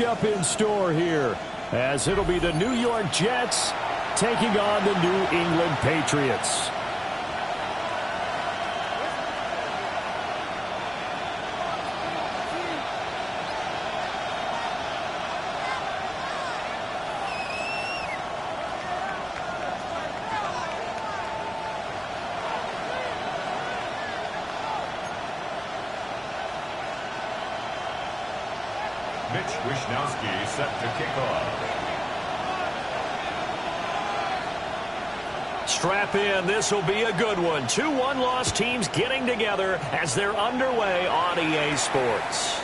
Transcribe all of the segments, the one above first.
Up in store here, as it'll be the New York Jets taking on the New England Patriots. Wishnowski set to kick off. Strap in. This will be a good one. 2 one-loss teams getting together as they're underway on EA Sports.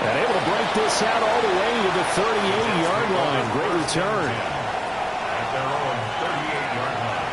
And able to break this out all the way to the 38-yard line. Great return. At their own 38-yard line.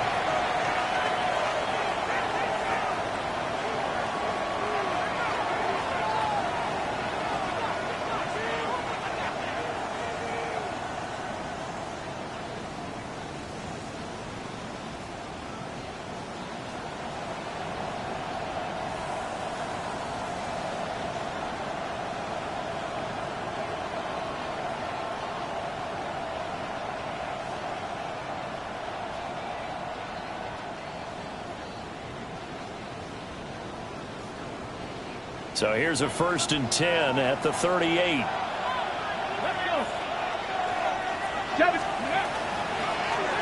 So here's a 1st and 10 at the 38.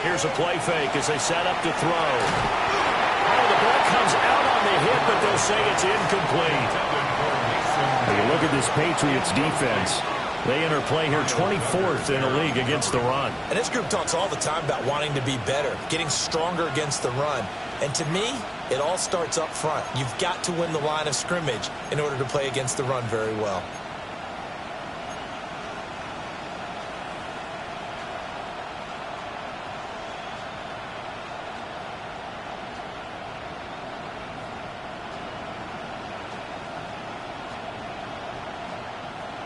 Here's a play fake as they set up to throw. Oh, the ball comes out on the hit, but they'll say it's incomplete. When you look at this Patriots defense, they enter play here 24th in the league against the run. And this group talks all the time about wanting to be better, getting stronger against the run. And to me, it all starts up front. You've got to win the line of scrimmage in order to play against the run very well.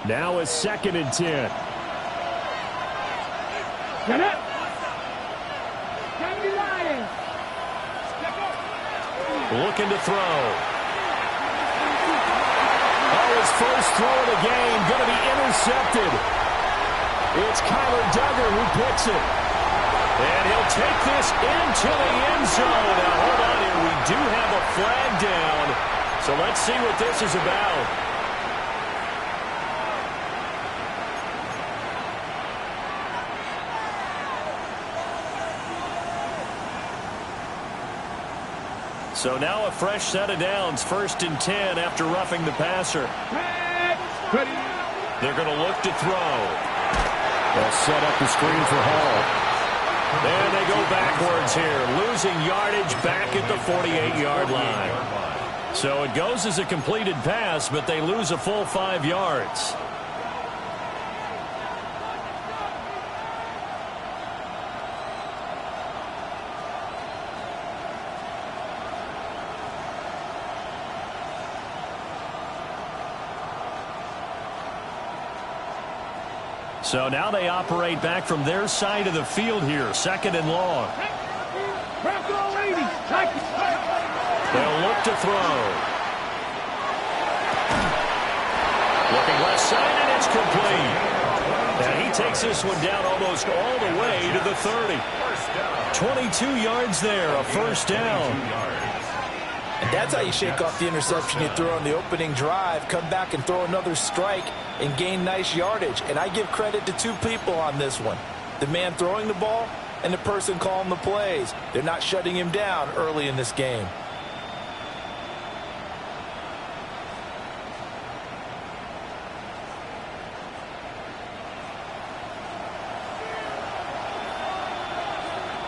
Now a 2nd and 10. Get it! Looking to throw. Oh, his first throw of the game going to be intercepted. It's Kyler Duggar who picks it. And he'll take this into the end zone. Now, hold on here. We do have a flag down. So let's see what this is about. So now a fresh set of downs, 1st and 10 after roughing the passer. They're going to look to throw. They'll set up the screen for Hall. And they go backwards here, losing yardage back at the 48-yard line. So it goes as a completed pass, but they lose a full 5 yards. So now they operate back from their side of the field here, 2nd and long. They'll look to throw. Looking left side, and it's complete. And he takes this one down almost all the way to the 30. 22 yards there, a 1st down. And that's how you shake off the interception you throw on the opening drive, come back and throw another strike and gain nice yardage. And I give credit to 2 people on this one. The man throwing the ball and the person calling the plays. They're not shutting him down early in this game.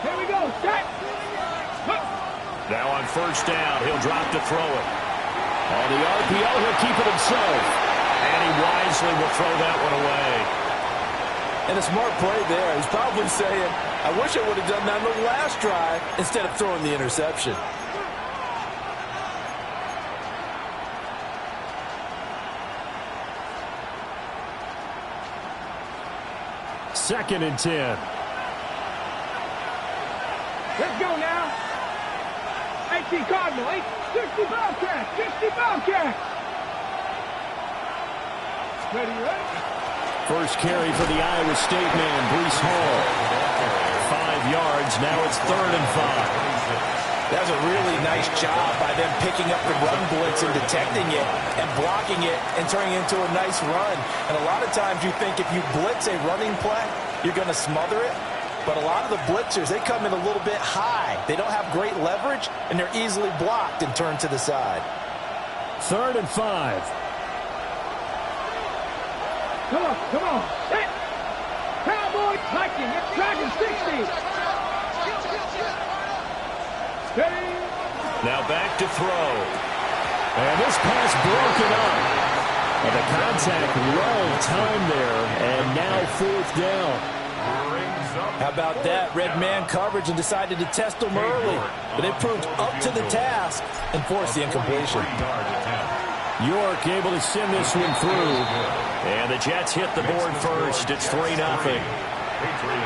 Here we go, set. Now on 1st down, he'll drop to throw it. On the RPO, he'll keep it himself. And he wisely will throw that one away. And a smart play there. He's probably saying, I wish I would have done that on the last drive instead of throwing the interception. Second and 10. Let's go now. 18 Cardinal, 60 Bobcat, 60 Bobcat. First carry for the Iowa State man, Breece Hall. 5 yards. Now it's 3rd and 5. That was a really nice job by them picking up the run blitz and detecting it and blocking it and turning it into a nice run. And a lot of times you think if you blitz a running play, you're going to smother it. But a lot of the blitzers, they come in a little bit high. They don't have great leverage, and they're easily blocked and turned to the side. 3rd and 5. Come on. Set. Cowboy hiking. It's dragging 60. Steady. Now back to throw. And this pass broken up. And the contact well timed there. And now 4th down. How about that? Red man coverage and decided to test them early. But they proved up to the task and forced the incompletion. York able to send this one through. And the Jets hit the board first. It's 3-0.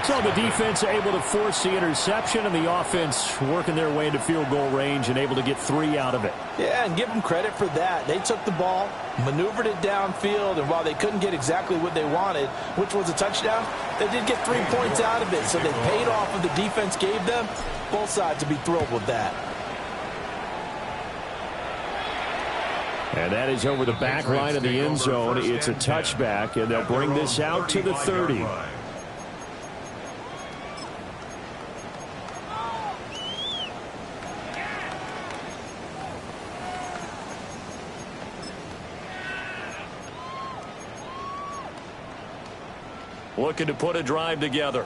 So the defense able to force the interception, and the offense working their way into field goal range and able to get 3 out of it. Yeah, and give them credit for that. They took the ball, maneuvered it downfield, and while they couldn't get exactly what they wanted, which was a touchdown, they did get 3 points out of it. So they paid off what the defense gave them. Both sides to be thrilled with that. And that is over the back line of the end zone. It's a touchback, and they'll bring this out to the 30. Looking to put a drive together.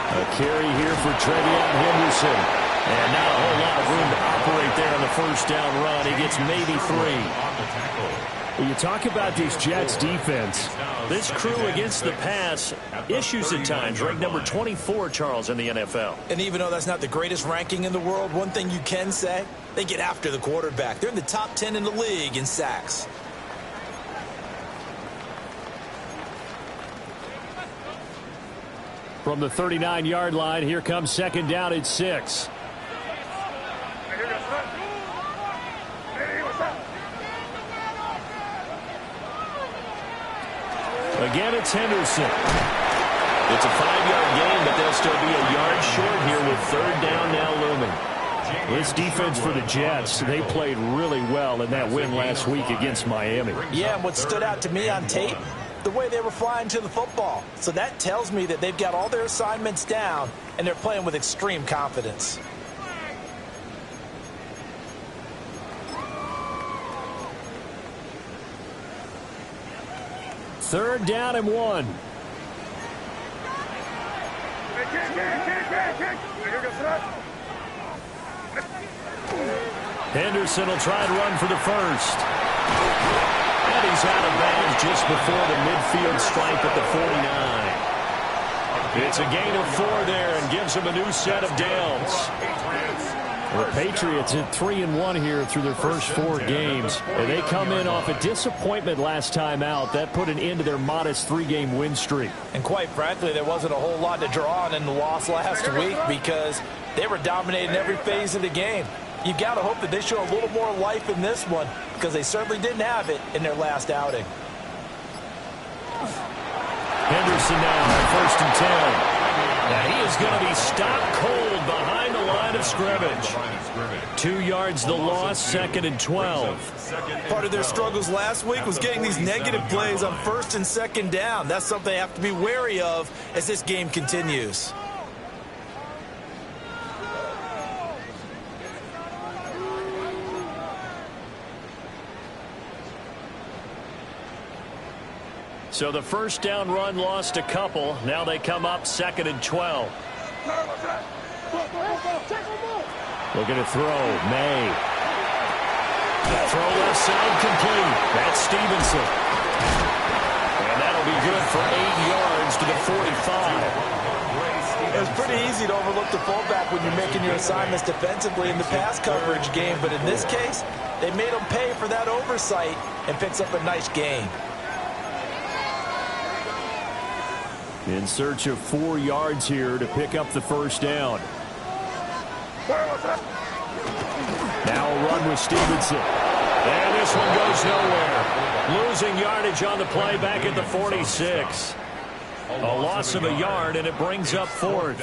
A carry here for Trevion Henderson. And not a whole lot of room to operate there on the first down run. He gets maybe 3. Well, you talk about this Jets defense. This crew against the pass, issues at times. Ranked number 24, Charles, in the NFL. And even though that's not the greatest ranking in the world, one thing you can say, they get after the quarterback. They're in the top 10 in the league in sacks. From the 39-yard line, here comes 2nd down at 6. Again, it's Henderson. It's a 5-yard gain, but they'll still be a yard short here with 3rd down now looming. This defense for the Jets, they played really well in that win last week against Miami. Yeah, and what stood out to me on tape, the way they were flying to the football. So that tells me that they've got all their assignments down, and they're playing with extreme confidence. Third down and 1. Henderson will try and run for the first. And he's out of bounds just before the midfield stripe at the 49. It's a gain of 4 there and gives him a new set of downs. The Patriots at 3-1 here through their first 4 games. And they come in off a disappointment last time out. That put an end to their modest 3-game win streak. And quite frankly, there wasn't a whole lot to draw on in the loss last week because they were dominating every phase of the game. You've got to hope that they show a little more life in this one because they certainly didn't have it in their last outing. Henderson now at 1st and 10. Now he is going to be stopped cold behind the line of scrimmage. 2 yards the loss, 2nd and 12. Part of their struggles last week was getting these negative plays on 1st and 2nd down. That's something they have to be wary of as this game continues. So the first down run lost a couple. Now they come up 2nd and 12. Looking to throw. May. Throw left side complete. That's Stevenson. And that'll be good for 8 yards to the 45. It's pretty easy to overlook the fullback when you're making your assignments defensively in the pass coverage game. But in this case, they made him pay for that oversight and picks up a nice gain. In search of 4 yards here to pick up the first down. Now a run with Stevenson. And this one goes nowhere. Losing yardage on the play back at the 46. A loss of a yard, and it brings up fourth.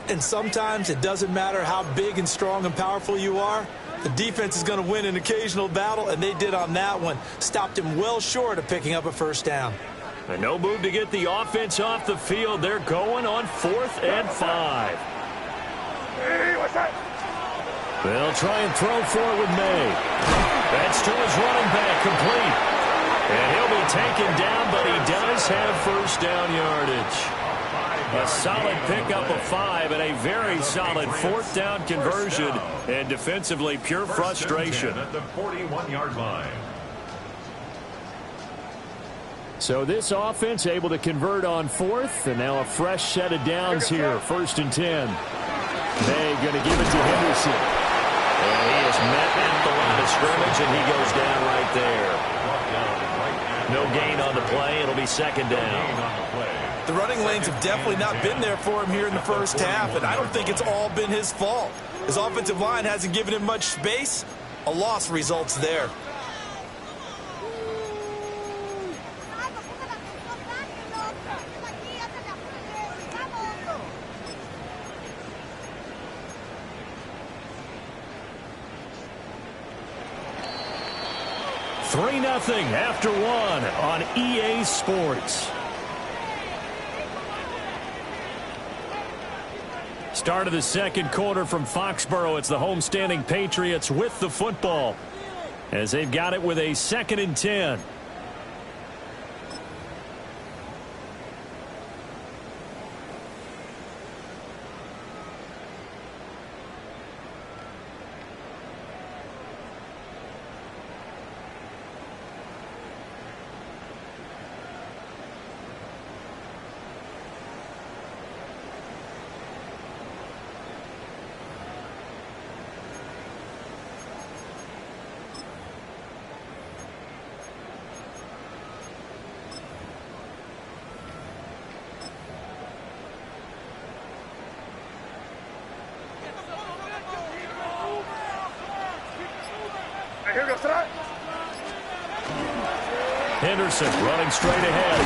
And sometimes it doesn't matter how big and strong and powerful you are. The defense is going to win an occasional battle, and they did on that one. Stopped him well short of picking up a first down. And no move to get the offense off the field. They're going on 4th and 5. They'll try and throw for it with May. That's to his running back, complete. And he'll be taken down, but he does have first down yardage. A solid pickup of 5 and a very solid 4th down conversion. And defensively, pure frustration. At the 41-yard line. So this offense able to convert on 4th, and now a fresh set of downs here. 1st and 10. May going to give it to Henderson. And he is met at the line of scrimmage, and he goes down right there. No gain on the play. It'll be 2nd down. The running lanes have definitely not been there for him here in the first half, and I don't think it's all been his fault. His offensive line hasn't given him much space. A loss results there. Three 0 after one on EA Sports. Start of the second quarter from Foxborough. It's the homestanding Patriots with the football as they've got it with a 2nd and 10. Henderson running straight ahead.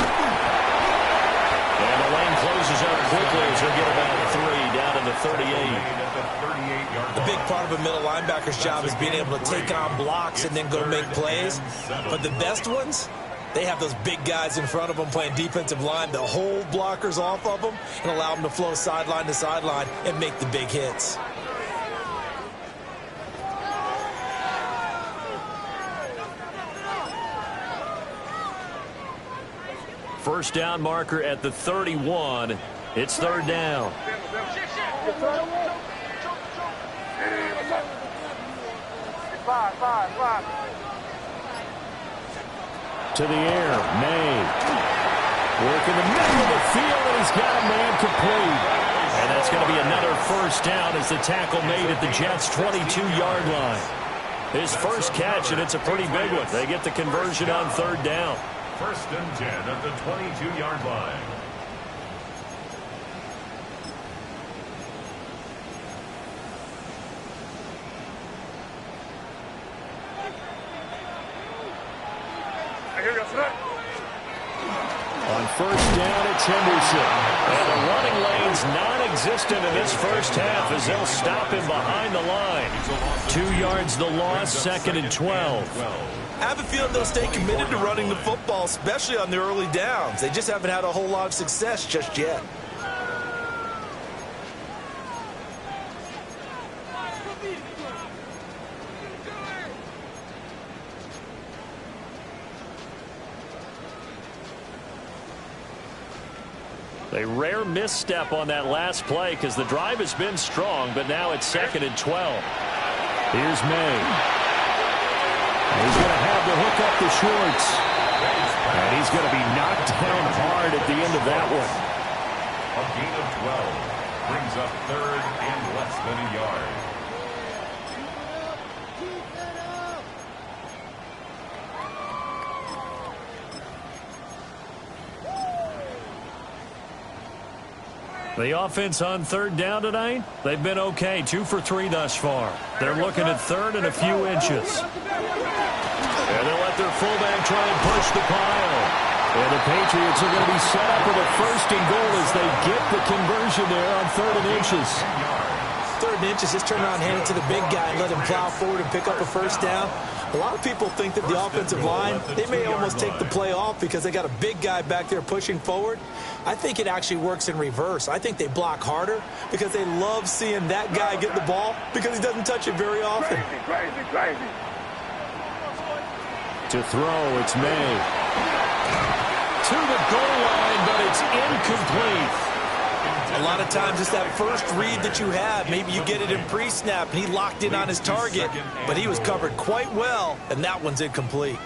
And the lane closes up quickly as they get about 3 down to the 38. The big part of a middle linebacker's job is being able to take on blocks and then go make plays. But the best ones, they have those big guys in front of them playing defensive line that hold blockers off of them and allow them to flow sideline to sideline and make the big hits. First down marker at the 31. It's 3rd down. To the air, May. Work in the middle of the field, and he's got a man complete. And that's going to be another first down as the tackle made at the Jets' 22-yard line. His first catch, and it's a pretty big one. They get the conversion on 3rd down. 1st and 10 at the 22-yard line. On 1st down, it's Henderson. And the running lane's non-existent in this first half as they'll stop him behind the line. 2 yards the loss, 2nd and 12. I have a feeling they'll stay committed to running the football, especially on the early downs. They just haven't had a whole lot of success just yet. A rare misstep on that last play because the drive has been strong, but now it's 2nd and 12. Here's May. He's going to have to hook up the Schwartz. And he's going to be knocked down hard at the end of that one. A gain of 12 brings up 3rd and less than a yard. The offense on third down tonight, they've been okay. 2 for 3 thus far. They're looking at third and a few inches. And they'll let their fullback try and push the pile. And the Patriots are going to be set up with a first and goal as they get the conversion there on third and inches. Third and inches, just turn around, hand it to the big guy, and let him plow forward and pick up a first down. A lot of people think that the offensive line, they may almost take the play off because they got a big guy back there pushing forward. I think it actually works in reverse. I think they block harder because they love seeing that guy get the ball because he doesn't touch it very often. Crazy. To throw, it's May. To the goal line, but it's incomplete. A lot of times it's that first read that you have. Maybe you get it in pre-snap, and he locked in on his target, but he was covered quite well, and that one's incomplete.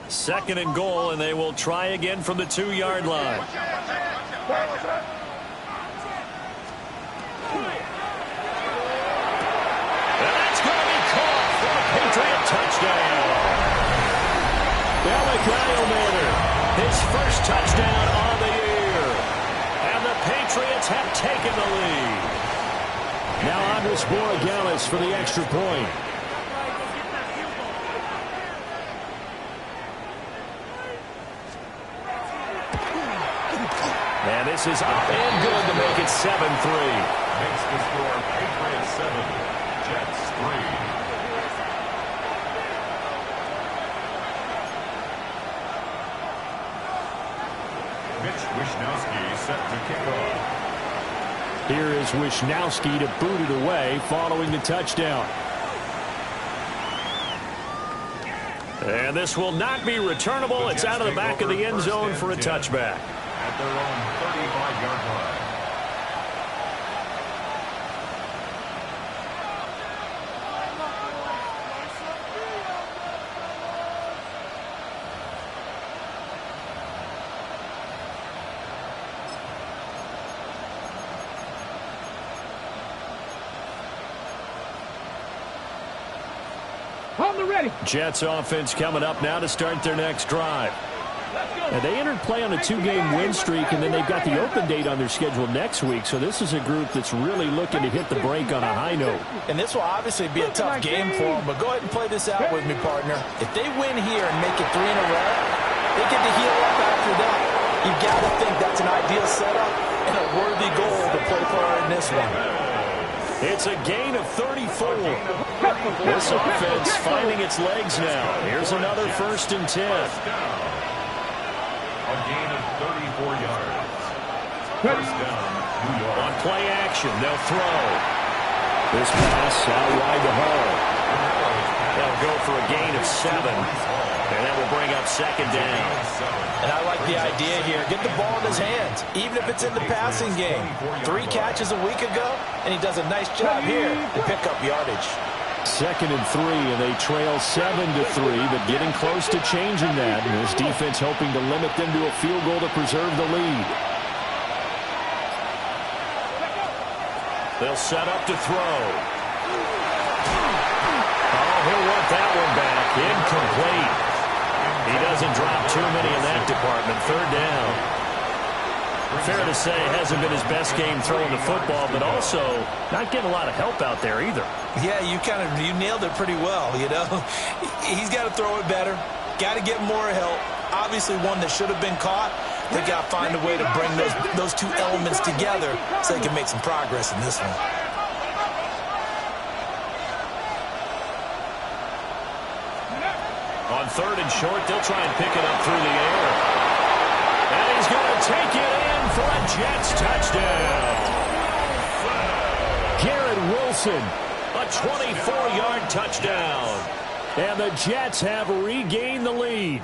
Second and goal, and they will try again from the 2-yard line. Touchdown. Kyle Manor, his first touchdown on the year. And the Patriots have taken the lead. Now Andres Borregales for the extra point. And this is up and good to make it 7-3. Makes the score Patriots 7, Jets 3. Wishnowski set to kick off. Here is Wishnowski to boot it away following the touchdown. And this will not be returnable. It's out of the back of the end zone for a touchback. At their own 35-yard line. Jets offense coming up now to start their next drive. And they entered play on a 2-game win streak, and then they've got the open date on their schedule next week. So this is a group that's really looking to hit the break on a high note. And this will obviously be a tough game for them, but go ahead and play this out with me, partner. If they win here and make it 3 in a row, they get to heal up after that. You've got to think that's an ideal setup and a worthy goal to play for in this one. It's a gain of 34. This offense finding its legs now. Here's another 1st and 10. A gain of 34 yards. First down, New York. On play action, they'll throw. This pass out wide to Hall. They'll go for a gain of 7. And that will bring up 2nd down. And I like the idea here. Get the ball in his hands, even if it's in the passing game. 3 catches a week ago, and he does a nice job here to pick up yardage. 2nd and 3, and they trail 7-3, but getting close to changing that. And this defense hoping to limit them to a field goal to preserve the lead. They'll set up to throw. Oh, he'll want that one back. Incomplete. He doesn't drop too many in that department. 3rd down. Fair to say, hasn't been his best game throwing the football, but also not getting a lot of help out there either. Yeah, you nailed it pretty well, you know. He's got to throw it better. Got to get more help. Obviously one that should have been caught. They got to find a way to bring those 2 elements together so they can make some progress in this one. On 3rd and short, they'll try and pick it up through the air. And he's going to take it in for a Jets touchdown. Garrett Wilson, a 24-yard touchdown. And the Jets have regained the lead.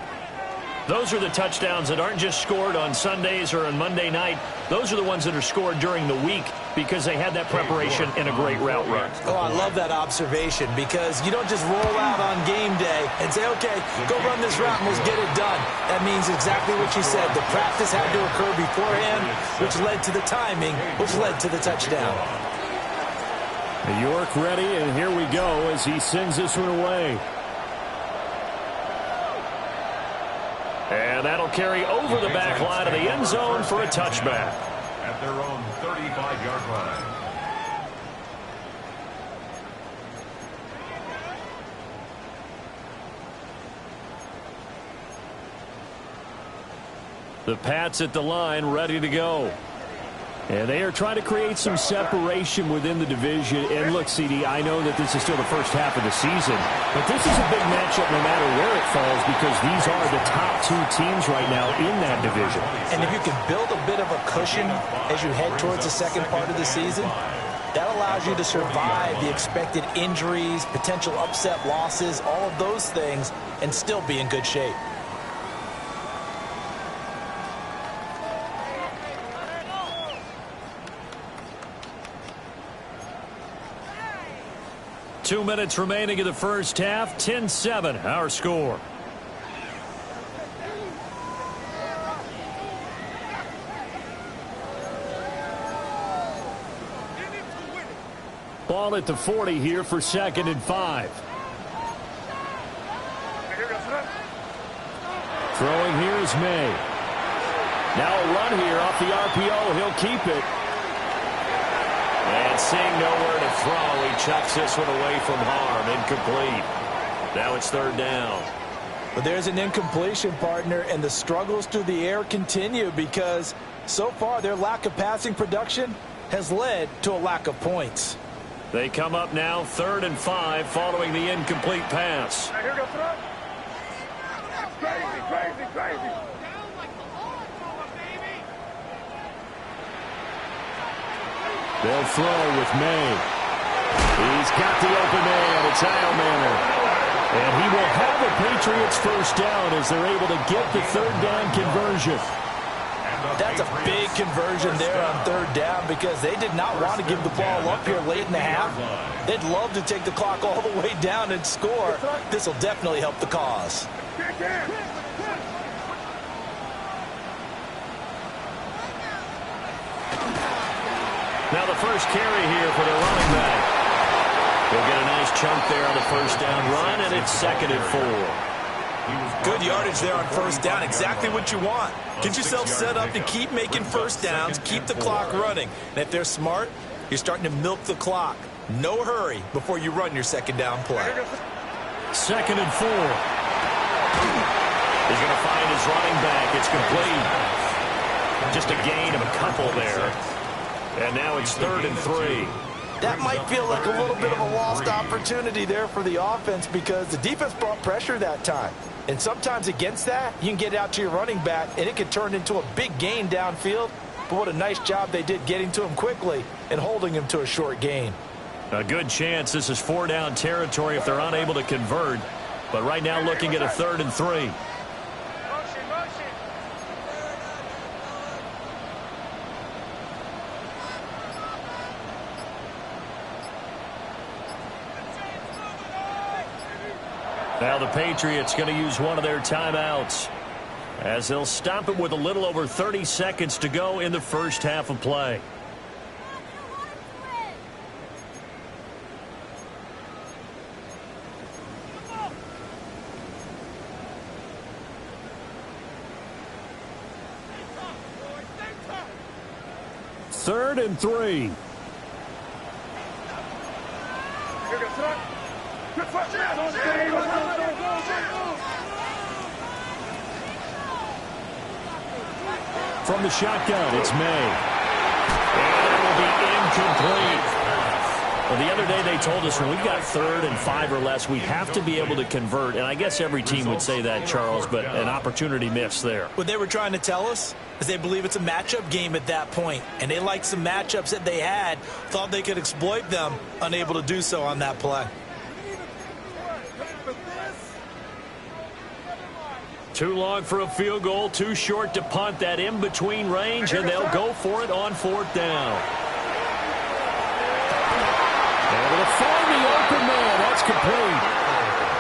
Those are the touchdowns that aren't just scored on Sundays or on Monday night. Those are the ones that are scored during the week because they had that preparation and a great route run. Oh, I love that observation because you don't just roll out on game day and say, okay, go run this route and let's get it done. That means exactly what you said. The practice had to occur beforehand, which led to the timing, which led to the touchdown. York ready, and here we go as he sends this one away. And that'll carry over the back line of the end zone for a touchback. At their own 35-yard line. The Pats at the line, ready to go. And they are trying to create some separation within the division. And look, CD, I know that this is still the first half of the season, but this is a big matchup no matter where it falls because these are the top two teams right now in that division. And if you can build a bit of a cushion as you head towards the second part of the season, that allows you to survive the expected injuries, potential upset losses, all of those things, and still be in good shape. 2 minutes remaining in the first half. 10-7, our score. Ball at the 40 here for 2nd and 5. Throwing here is May. Now a run here off the RPO. He'll keep it. And seeing nowhere to throw, he chucks this one away from harm. Incomplete. Now it's 3rd down. But there's an incompletion, partner, and the struggles through the air continue because so far their lack of passing production has led to a lack of points. They come up now 3rd and 5 following the incomplete pass. Here goes throw. Crazy. They'll throw with May. He's got the open man. It's Manor. And he will have a Patriots first down as they're able to get the 3rd down conversion. That's a big conversion there on 3rd down because they did not want to give the ball up here late in the half. They'd love to take the clock all the way down and score. This will definitely help the cause. Now the first carry here for the running back. They'll get a nice chunk there on the first down run, and it's 2nd and 4. Good yardage there on 1st down. Exactly what you want. Get yourself set up to keep making first downs, keep the clock running. And if they're smart, you're starting to milk the clock. No hurry before you run your 2nd down play. 2nd and 4. He's going to find his running back. It's complete. Just a gain of a couple there. And now it's 3rd and 3. That might feel like a little bit of a lost opportunity there for the offense because the defense brought pressure that time. And sometimes against that, you can get out to your running back, and it could turn into a big gain downfield. But what a nice job they did getting to him quickly and holding him to a short gain. A good chance this is 4-down territory if they're unable to convert. But right now looking at a 3rd and 3. Now the Patriots going to use one of their timeouts as they'll stop it with a little over 30 seconds to go in the first half of play. Third and 3. From the shotgun, it's May. And it will be incomplete. Well, the other day they told us when we've got 3rd and 5 or less, we have to be able to convert. And I guess every team would say that, Charles, but an opportunity missed there. What they were trying to tell us is they believe it's a matchup game at that point. And they liked some matchups that they had, thought they could exploit them, unable to do so on that play. Too long for a field goal, too short to punt that in-between range, and they'll go for it on 4th down. Able to find the open man. That's complete.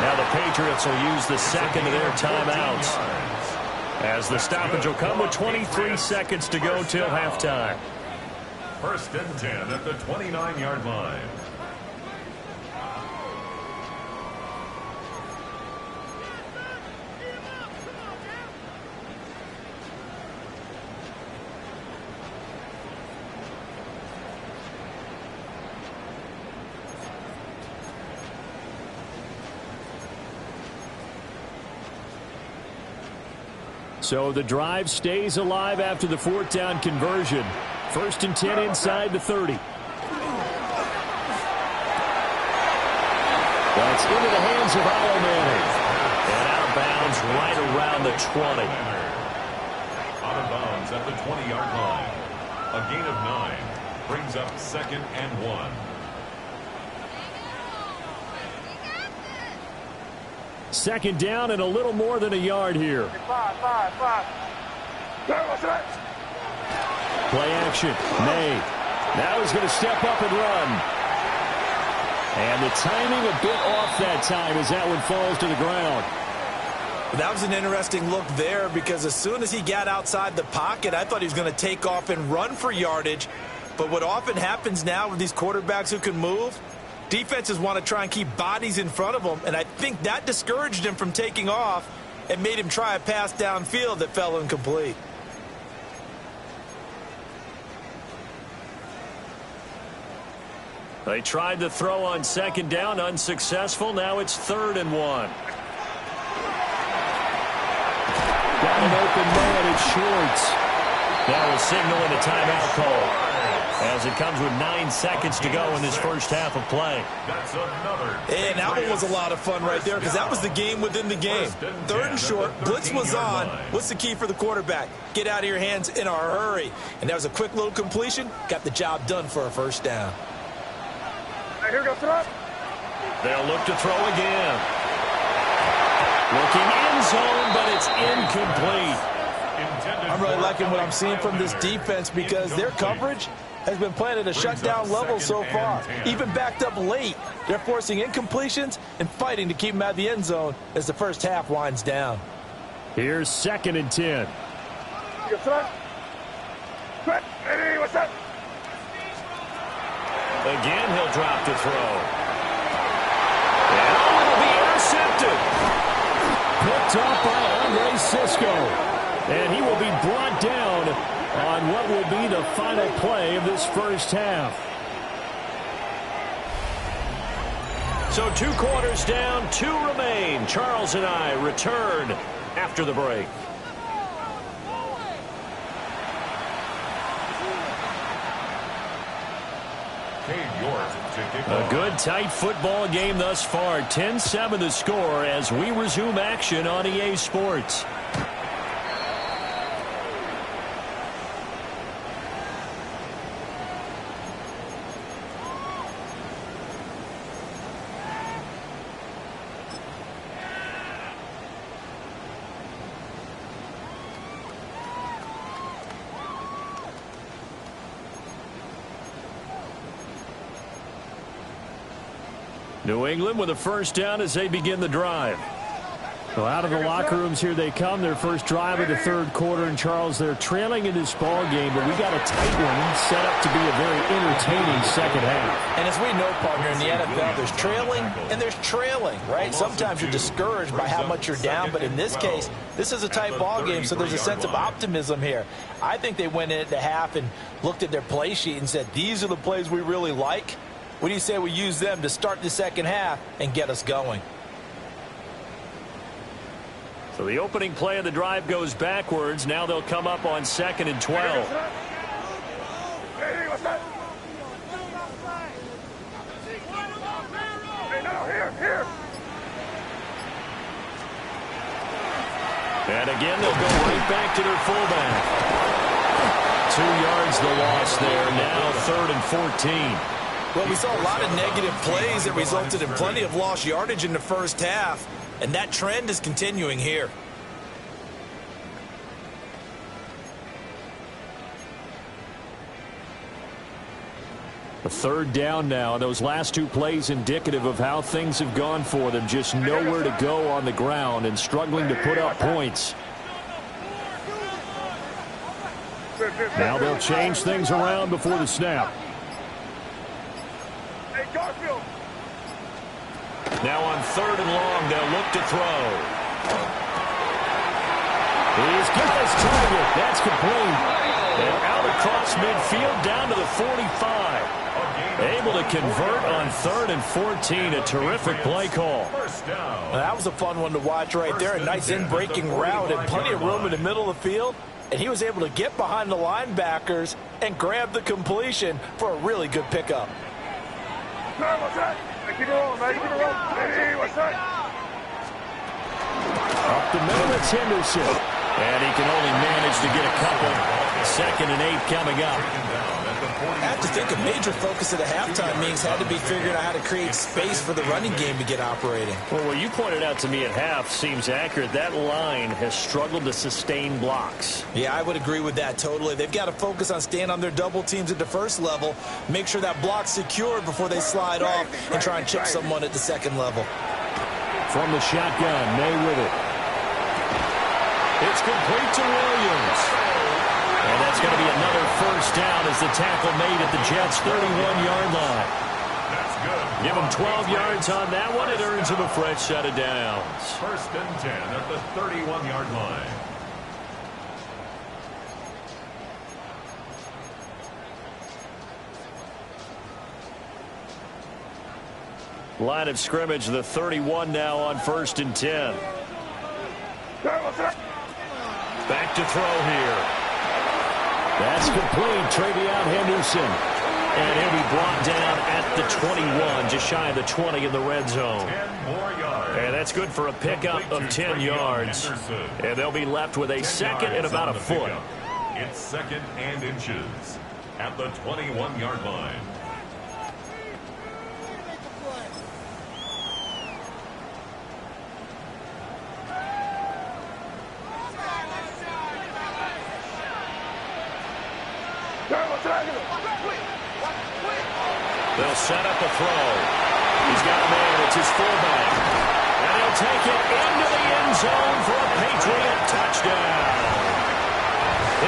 Now the Patriots will use the 2nd of their timeouts as the stoppage will come with 23 seconds to go till halftime. 1st and 10 at the 29-yard line. So the drive stays alive after the 4th down conversion. 1st and 10 inside the 30. That's into the hands of Manning. And out of bounds right around the 20. Out of bounds at the 20-yard line. A gain of 9 brings up 2nd and 1. Second down and a little more than a yard here. Play action. May. Now he's going to step up and run. And the timing a bit off that time as that one falls to the ground. That was an interesting look there because as soon as he got outside the pocket, I thought he was going to take off and run for yardage. But what often happens now with these quarterbacks who can move, defenses want to try and keep bodies in front of them, and I think that discouraged him from taking off and made him try a pass downfield that fell incomplete. They tried to throw on 2nd down, unsuccessful. Now it's 3rd and 1. Got an open man, it's Schwartz. That will signal in a timeout call as it comes with 9 seconds to go in this first half of play. That's another. And that one was a lot of fun right there because that was the game within the game. 3rd and short, blitz was on. What's the key for the quarterback? Get out of your hands in a hurry. And that was a quick little completion. Got the job done for a first down. Here we go, throw. They'll look to throw again. Looking end zone, but it's incomplete. I'm really liking what I'm seeing from this defense because their coverage has been playing at a shutdown level so far. Even backed up late, they're forcing incompletions and fighting to keep them out of the end zone as the first half winds down. Here's 2nd and 10. Hey, what's up? Again, he'll drop to throw. And it'll be intercepted. Picked up by Andre Cisco. And he will be brought down on what will be the final play of this first half. So 2 quarters down, 2 remain. Charles and I return after the break. A good, tight football game thus far. 10-7 the score as we resume action on EA Sports. New England with a first down as they begin the drive. Well, out of the locker rooms here they come. Their first drive of the 3rd quarter. And, Charles, they're trailing in this ball game, but we got a tight one set up to be a very entertaining second half. And as we know, partner, in the NFL, there's trailing and there's trailing, right? Sometimes you're discouraged by how much you're down, but in this case, this is a tight ball game, so there's a sense of optimism here. I think they went into half and looked at their play sheet and said, these are the plays we really like. What do you say we use them to start the second half and get us going? So the opening play of the drive goes backwards. Now they'll come up on 2nd and 12. Hey, what's that? Hey, no, here. And again, they'll go right back to their fullback. 2 yards the loss there. Now 3rd and 14. Well, we saw a lot of negative plays that resulted in plenty of lost yardage in the first half, and that trend is continuing here. A 3rd down now. Those last 2 plays indicative of how things have gone for them. Just nowhere to go on the ground and struggling to put up points. Now they'll change things around before the snap. Now on 3rd and long, they'll look to throw. He's got his target. That's complete. And out across midfield down to the 45. Able to convert on 3rd and 14. A terrific play call. Well, that was a fun one to watch right there. A nice in-breaking route and plenty of room in the middle of the field. And he was able to get behind the linebackers and grab the completion for a really good pickup. What's that? Keep it rolling, man. Keep it rolling. Hey, what's that? Up the middle, it's Henderson. And he can only manage to get a couple. 2nd and 8 coming up. I have to think a major focus of the halftime meetings had to be figuring out how to create space for the running game to get operating. Well, what you pointed out to me at half seems accurate. That line has struggled to sustain blocks. Yeah, I would agree with that totally. They've got to focus on staying on their double teams at the first level, make sure that block's secured before they slide off and try and chip someone at the second level. From the shotgun, May with it. It's complete to Williams. And that's going to be another first down as the tackle made at the Jets' 31-yard line. That's good. Give them 12 yards on that one. It earns them a fresh set of downs. 1st and 10 at the 31-yard line. Line of scrimmage, the 31 now on 1st and 10. Back to throw here. That's complete. Travion Henderson. And he'll be brought down at the 21, just shy of the 20 in the red zone. 10 more yards. And that's good for a pickup of 10 yards. And they'll be left with a 2nd and about a foot. It's 2nd and inches at the 21-yard line. They'll set up a throw. He's got a man. It's his fullback. And he'll take it into the end zone for a Patriot touchdown.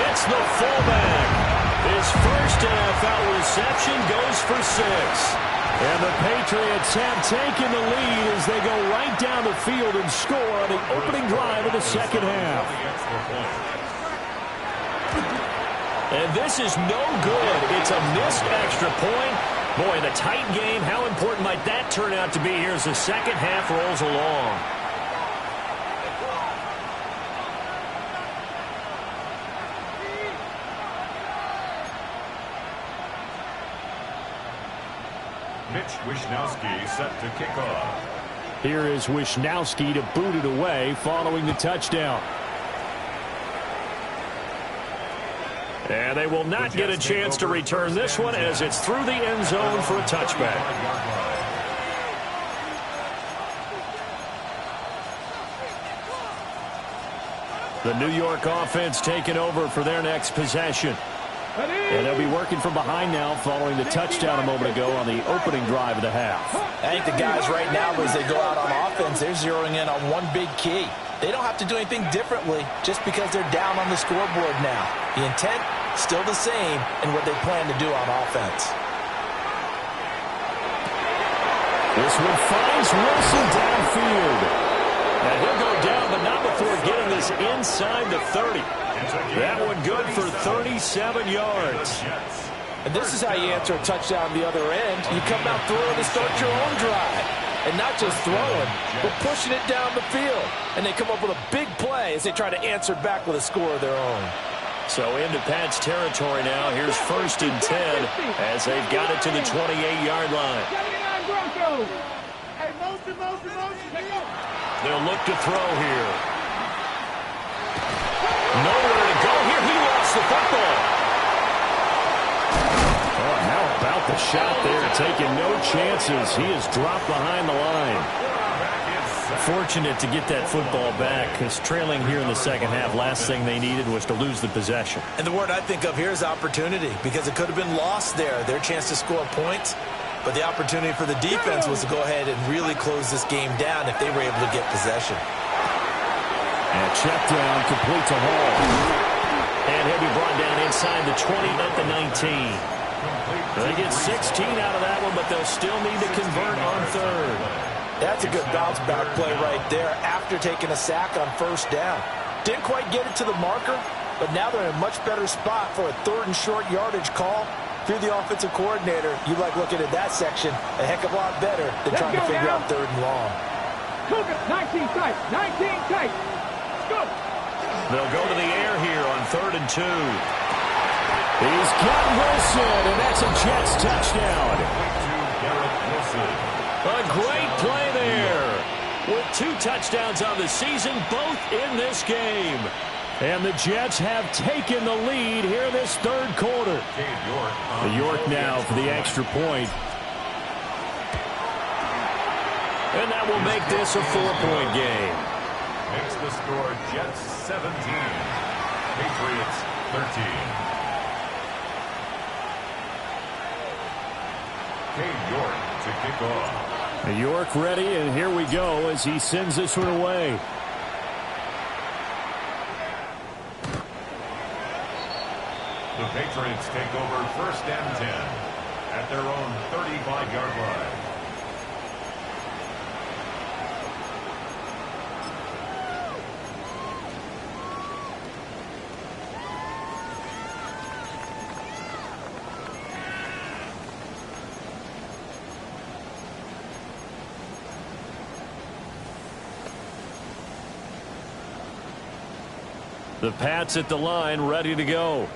It's the fullback. His first NFL reception goes for 6. And the Patriots have taken the lead as they go right down the field and score on the opening drive of the second half. And this is no good. It's a missed extra point. Boy, in a tight game, how important might that turn out to be here as the second half rolls along? Mitch Wishnowsky set to kick off. Here is Wishnowsky to boot it away following the touchdown. And they will not get a chance to return this one as it's through the end zone for a touchback. The New York offense taking over for their next possession. And they'll be working from behind now following the touchdown a moment ago on the opening drive of the half. I think the guys right now, as they go out on offense, they're zeroing in on one big key. They don't have to do anything differently just because they're down on the scoreboard now. The intent, still the same in what they plan to do on offense. This one finds Wilson downfield. And he'll go down, but not before getting this inside the 30. That one good for 37 yards. And this is how you answer a touchdown the other end. You come out throwing to start your own drive. And not just throwing, but pushing it down the field. And they come up with a big play as they try to answer back with a score of their own. So into Pat's territory now. Here's 1st and 10 as they've got it to the 28-yard line. They'll look to throw here. Nowhere to go here. He lost the football. Oh, how about the shot there? Taking no chances. He is dropped behind the line. Fortunate to get that football back because trailing here in the second half, last thing they needed was to lose the possession. And the word I think of here is opportunity because it could have been lost there. Their chance to score points. But the opportunity for the defense was to go ahead and really close this game down if they were able to get possession. And check down, complete to Hall. And he'll be brought down inside the 20 at the 19. They get 16 out of that one, but they'll still need to convert on 3rd. That's a good bounce back play right there after taking a sack on 1st down. Didn't quite get it to the marker, but now they're in a much better spot for a 3rd and short yardage call. If you're the offensive coordinator, you like looking at that section a heck of a lot better than trying to figure out 3rd and long. 19 tight. 19 tight. Go. They'll go to the air here on 3rd and 2. He's got Wilson, and that's a Jets touchdown. A great play there. With 2 touchdowns on the season, both in this game. And the Jets have taken the lead here in this 3rd quarter. The York now for the extra point. And that will make this a 4-point game. Makes the score Jets 17, Patriots 13. York to kick off. York ready, and here we go as he sends this one away. The Patriots take over 1st and 10 at their own 35-yard line. The Pats at the line, ready to go.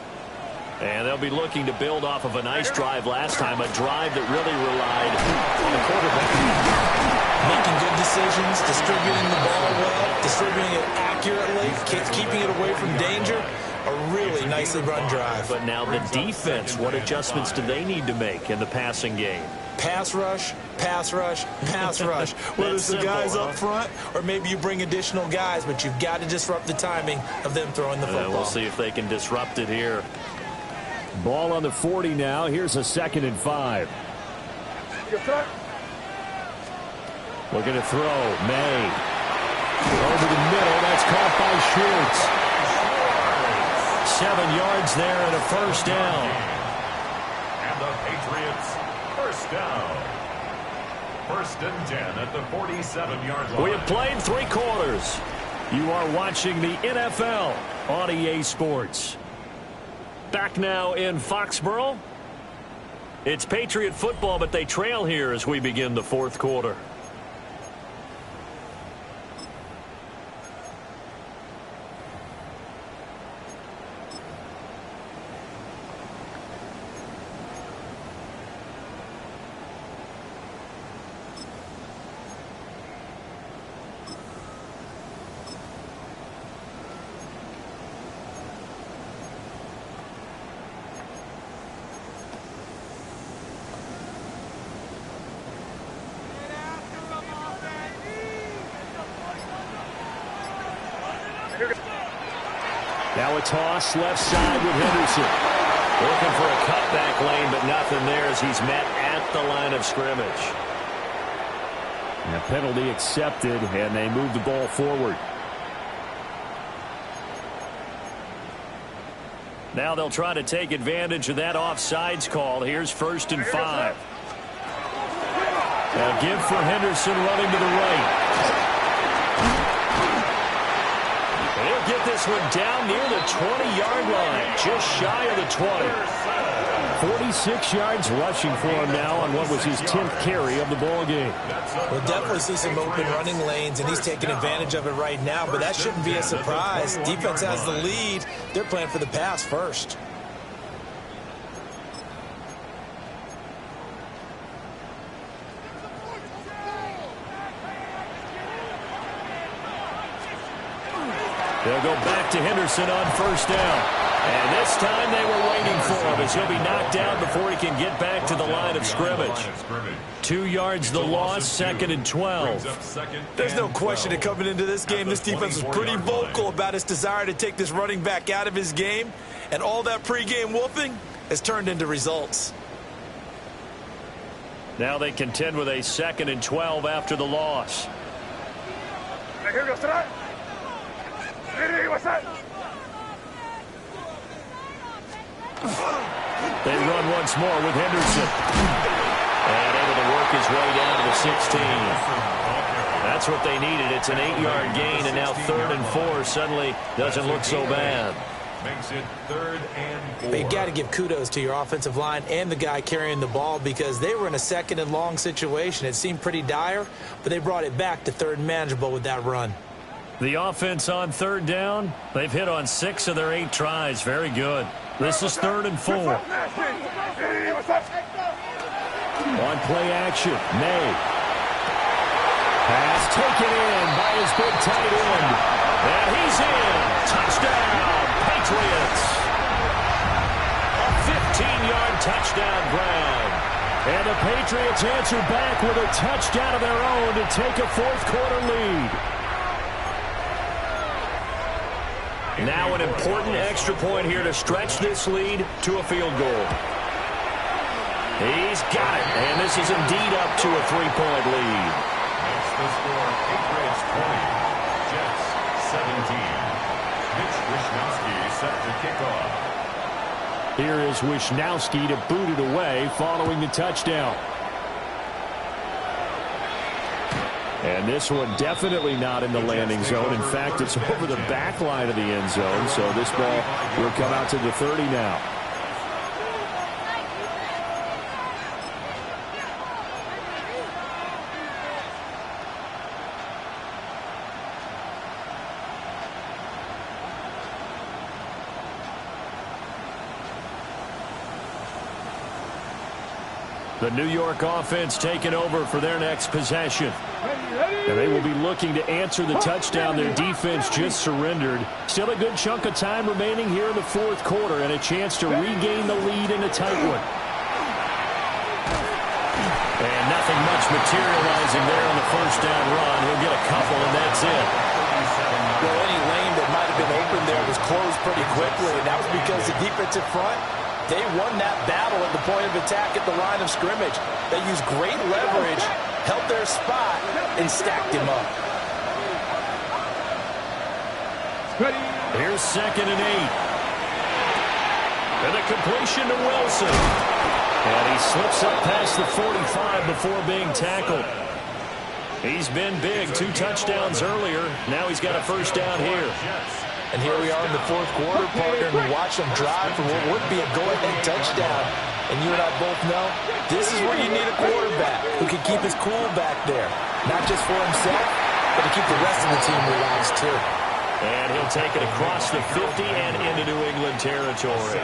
And they'll be looking to build off of a nice drive last time, a drive that really relied on the quarterback. Making good decisions, distributing the ball well, distributing it accurately, keeping it away from danger. A really nicely run drive. But now the defense, what adjustments do they need to make in the passing game? Pass rush, pass rush, pass rush. Whether it's the guys up front or maybe you bring additional guys, but you've got to disrupt the timing of them throwing the football. We'll see if they can disrupt it here. Ball on the 40 now. Here's a 2nd and 5. Looking to throw. May. Over the middle. That's caught by Schultz. 7 yards there and a 1st down. And the Patriots, 1st down. 1st and 10 at the 47-yard line. We have played 3 quarters. You are watching the NFL on EA Sports. Back now in Foxborough. It's Patriot football, but they trail here as we begin the 4th quarter. Now a toss left side with Henderson. Looking for a cutback lane, but nothing there as he's met at the line of scrimmage. And a penalty accepted, and they move the ball forward. Now they'll try to take advantage of that offsides call. Here's 1st and 5. A give for Henderson running to the right. He'll get this one down near the 20-yard line, just shy of the 20. 46 yards rushing for him now on what was his 10th carry of the ball game. We'll definitely see some open running lanes, and he's taking advantage of it right now, but that shouldn't be a surprise. Defense has the lead. They're playing for the pass first. They'll go back to Henderson on 1st down. And this time they were waiting for him as he'll be knocked down before he can get back to the line of scrimmage. 2 yards the loss, 2nd and 12. There's no question that coming into this game, this defense was pretty vocal about its desire to take this running back out of his game. And all that pregame whooping has turned into results. Now they contend with a 2nd and 12 after the loss. They run once more with Henderson. And able to work his way down to the 16. That's what they needed. It's an 8-yard gain, and now 3rd and 4 suddenly doesn't look so bad. Makes it 3rd and 4. But you got to give kudos to your offensive line and the guy carrying the ball because they were in a 2nd and long situation. It seemed pretty dire, but they brought it back to 3rd and manageable with that run. The offense on 3rd down, they've hit on 6 of their 8 tries. Very good. This is 3rd and 4. On play action, May. Pass taken in by his big tight end. And he's in. Touchdown, Patriots. A 15-yard touchdown grab. And the Patriots answer back with a touchdown of their own to take a 4th-quarter lead. Now an important extra point here to stretch this lead to a field goal. He's got it, and this is indeed up to a 3-point lead. Makes the score Patriots 20, Jets 17. Mitch Wishnowsky set to kick off. Here is Wishnowsky to boot it away following the touchdown. And this one definitely not in the landing zone. In fact, it's over the back line of the end zone, so this ball will come out to the 30 now. The New York offense taking over for their next possession. And they will be looking to answer the touchdown their defense just surrendered. Still a good chunk of time remaining here in the 4th quarter and a chance to regain the lead in a tight one. And nothing much materializing there on the 1st down run. He'll get a couple and that's it. Well, any lane that might have been open there was closed pretty quickly, and that was because the defensive front, they won that battle at the point of attack at the line of scrimmage. They used great leverage, held their spot, and stacked him up. Here's 2nd and 8. And a completion to Wilson. And he slips up past the 45 before being tackled. He's been big. 2 touchdowns earlier. Now he's got a 1st down here. And here we are in the 4th quarter, partner, and we watch them drive for what would be a go-ahead touchdown. And you and I both know this is where you need a quarterback who can keep his cool back there. Not just for himself, but to keep the rest of the team relaxed, too. And he'll take it across the 50 and into New England territory.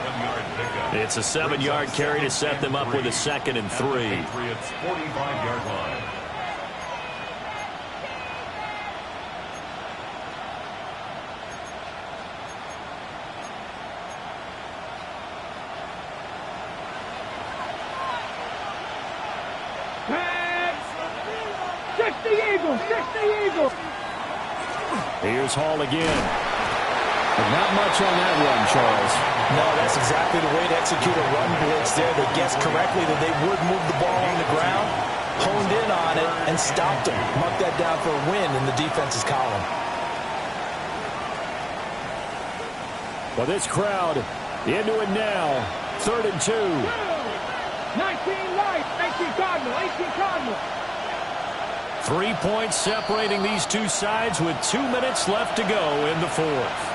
It's a 7-yard carry to set them up with a 2nd and 3. Patriots 45-yard line. Here's Hall again. But not much on that run, Charles. No, that's exactly the way to execute a run blitz there. They guessed correctly that they would move the ball on the ground, honed in on it, and stopped them. Mark that down for a win in the defense's column. Well, this crowd into it now. 3rd and 2. 19 right, 18 Cardinal, 18 Cardinal. 3 points separating these two sides with 2 minutes left to go in the 4th.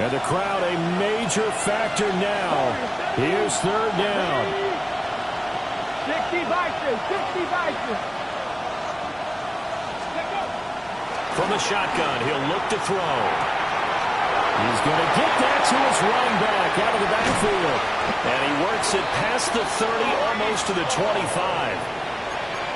And the crowd a major factor now. Here's 3rd down. 60 Vikings, 60 Vikings. From the shotgun, he'll look to throw. He's going to get that to his running back out of the backfield. And he works it past the 30, almost to the 25.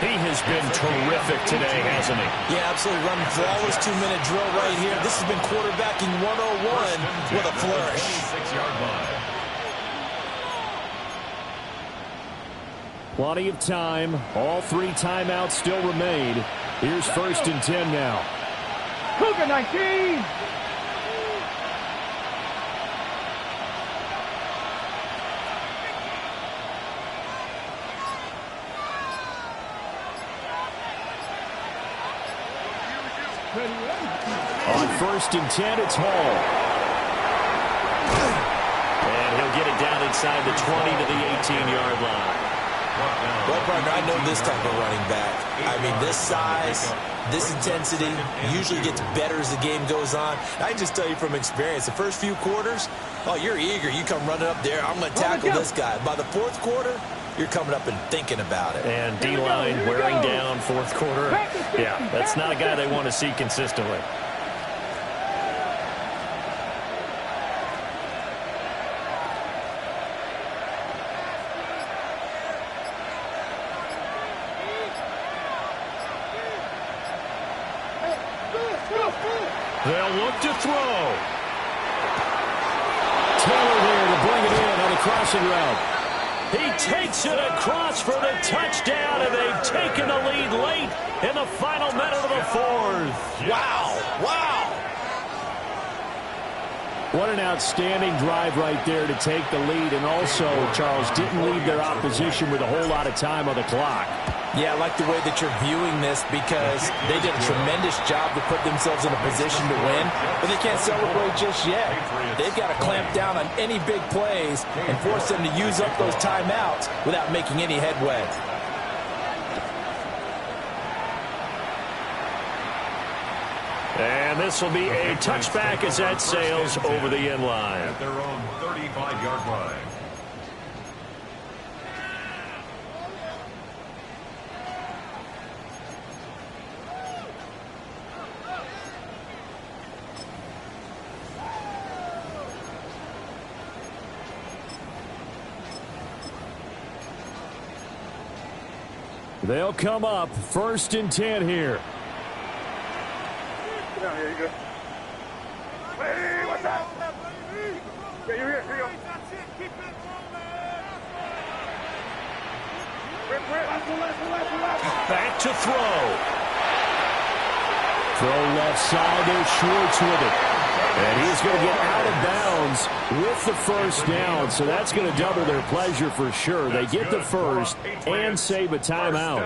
He has been terrific today, hasn't he? Yeah, absolutely. Running flawless 2-minute drill right here. This has been quarterbacking 101 with a flourish. 6-yard line. Plenty of time. All 3 timeouts still remain. Here's 1st and 10 now. Cougar 19. On 1st and 10, it's Hall. And he'll get it it down inside the 20 to the 18-yard line. Well, partner, I know this type of running back. I mean, this size, this intensity usually gets better as the game goes on. I can just tell you from experience, the first few quarters, oh, you're eager. You come running up there, I'm going to tackle this guy. By the fourth quarter, you're coming up and thinking about it. And D-line wearing down fourth quarter. Yeah, that's not a guy they want to see consistently. They'll look to throw. Taylor there to bring it in on the crossing route. He takes it across for the touchdown, and they've taken the lead late in the final minute of the fourth. Wow, wow. What an outstanding drive right there to take the lead, and also, Charles, didn't leave their opposition with a whole lot of time on the clock. Yeah, I like the way that you're viewing this because they did a tremendous job to put themselves in a position to win, but they can't celebrate just yet. They've got to clamp down on any big plays and force them to use up those timeouts without making any headway. And this will be a touchback as that sails over the end line. At their own 35-yard line. They'll come up 1st and 10 here. Yeah, you go. Hey, what's up? Yeah, you're here. Here you go. Back to throw. Throw left side. There's Schwartz with it. And he's going to get out of bounds with the first down. So that's going to double their pleasure for sure. They get the first and save a timeout.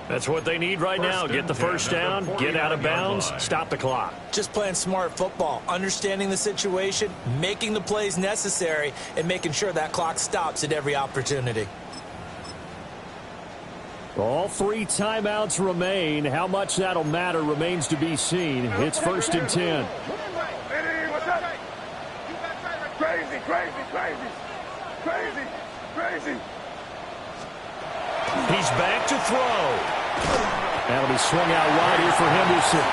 That's what they need right now. Get the first down, get out of bounds, stop the clock. Just playing smart football, understanding the situation, making the plays necessary, and making sure that clock stops at every opportunity. All 3 timeouts remain. How much that'll matter remains to be seen. It's 1st and 10. Hey, what's up? Crazy, crazy, crazy. Crazy, crazy. He's back to throw. That'll be swung out wide here for Henderson.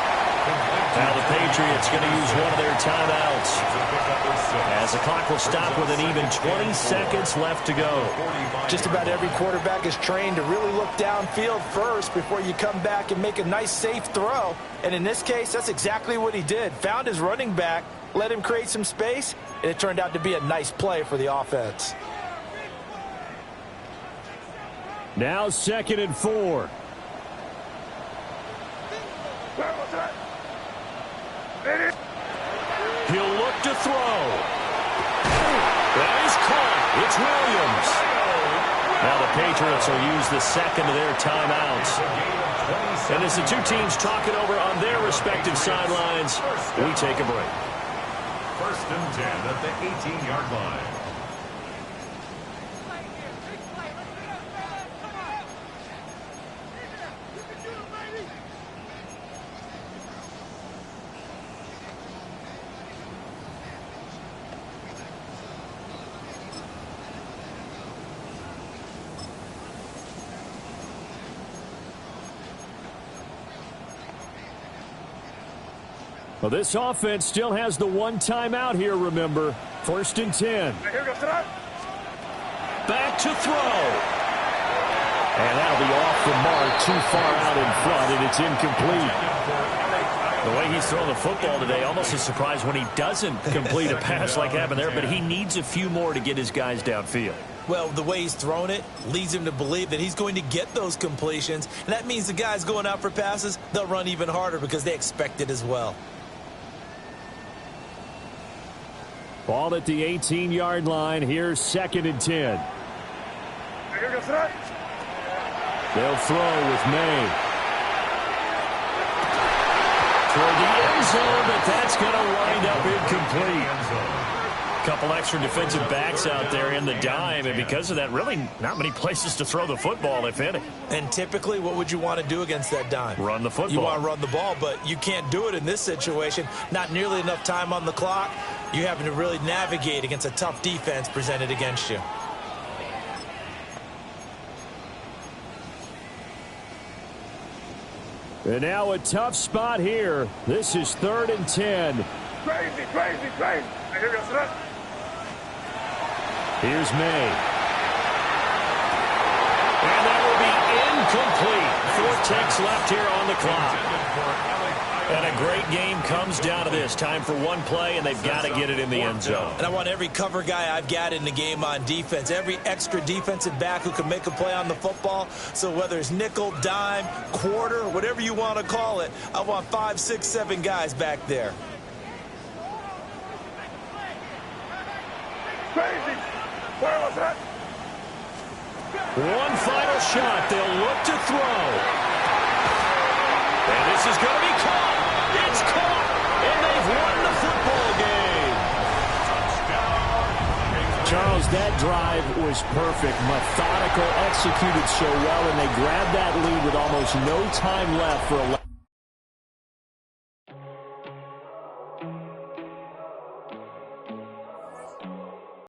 Now the Patriots going to use one of their timeouts as the clock will stop with an even 20 seconds left to go. Just about every quarterback is trained to really look downfield first before you come back and make a nice, safe throw. And in this case, that's exactly what he did. Found his running back, let him create some space, and it turned out to be a nice play for the offense. Now 2nd and 4. He'll look to throw. That is caught. It's Williams. Now the Patriots will use the second of their timeouts. And as the two teams talk it over on their respective sidelines, we take a break. 1st and 10 at the 18-yard line. Well, this offense still has the 1 timeout here, remember. 1st and 10. Back to throw. And that'll be off the mark, too far out in front, and it's incomplete. The way he's throwing the football today, almost a surprise when he doesn't complete a pass like happened there, but he needs a few more to get his guys downfield. Well, the way he's thrown it leads him to believe that he's going to get those completions, and that means the guys going out for passes, they'll run even harder because they expect it as well. Ball at the 18-yard line. Here's 2nd and 10. They'll throw with May. Toward the end zone, but that's going to wind up incomplete. couple extra defensive backs out there in the dime, and because of that, really not many places to throw the football, if any. And typically, what would you want to do against that dime? Run the football. You want to run the ball, but you can't do it in this situation. Not nearly enough time on the clock. You're having to really navigate against a tough defense presented against you. And now a tough spot here. This is 3rd and 10. Crazy, crazy, crazy. Here we go, sit. Here's May. And that will be incomplete. 4 ticks left here on the clock. And a great game comes down to this. Time for one play, and they've got to get it in the end zone. And I want every cover guy I've got in the game on defense, every extra defensive back who can make a play on the football. So whether it's nickel, dime, quarter, whatever you want to call it, I want 5, 6, 7 guys back there. Crazy. Where was that? One final shot. They'll look to throw. And this is going to be caught. It's caught. And they've won the football game. Charles, that drive was perfect. Methodical, executed so well, and they grabbed that lead with almost no time left for a